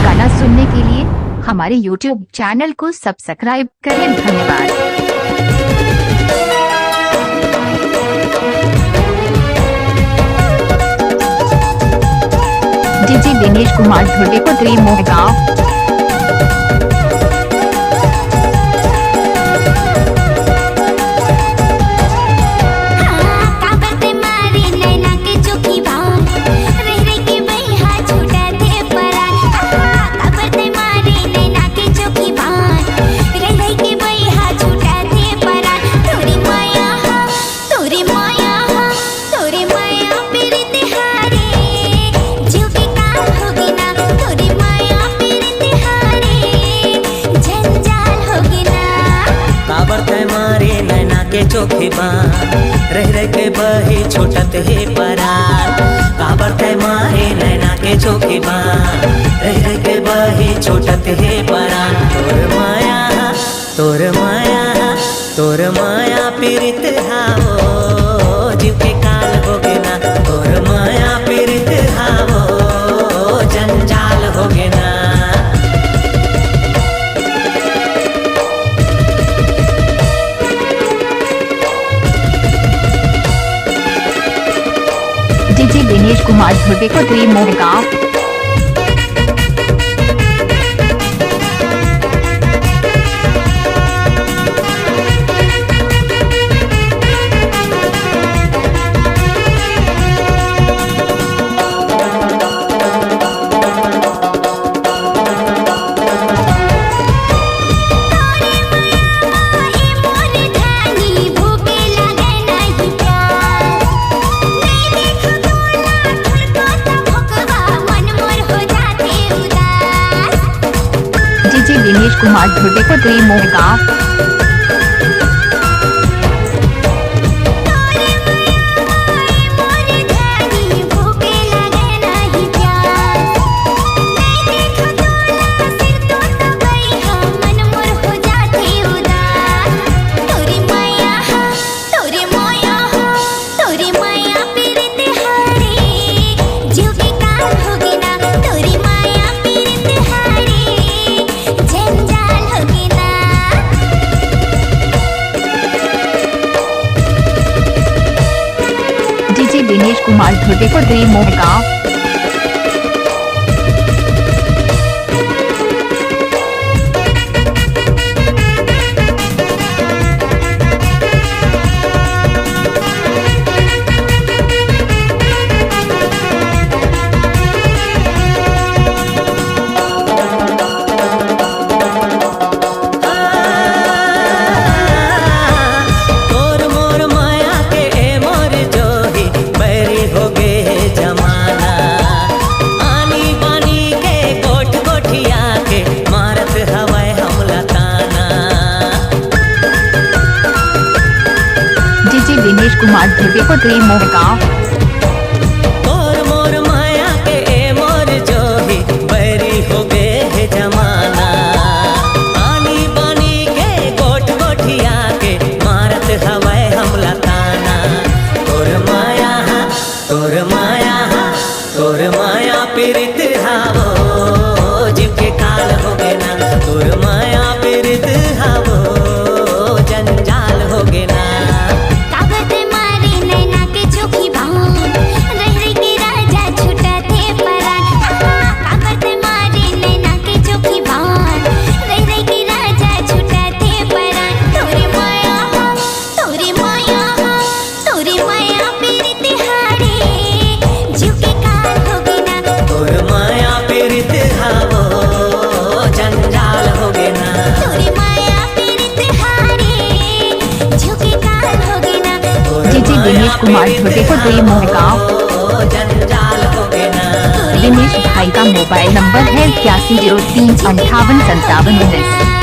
गाना सुनने के लिए हमारे YouTube चैनल को सब्सक्राइब करें। धन्यवाद। डीजे दिनेश कुमार धुर्वेपुत्री मोहगांव। चोखे बान रह रह के बही छोटत है परान। काबर तय मारे नैना के चोखे बान रह रह के बही छोटत है परान। तोर माया पीरित हावो जीव के काल होगे ना। तोर माया पीरित हावो जंजाल होगे ना। डीजे दिनेश कुमार धुर्वेपुत्री मोहगांव। दिनेश कुमार धुर्वेपुत्री मोहगांव। दिनेश कुमार धुर्वेपुत्री मोहगांव। दिनेश कुमार धुर्वेपुत्री मोहगांव। तोर मोर माया के ए मोर जोही बैरी हो गे है जमाना। आनी बानी के गोठ गोठिया के मारत हवै हमला ताना। तोर माया पीरित हावो जीव के काल होगे ना। तोर माया पीरित हावो जंजाल होगे ना। दिनेश कुमार धुर्वेपुत्री मोहगांव। दिनेश भाई का मोबाइल नंबर है 8103585719।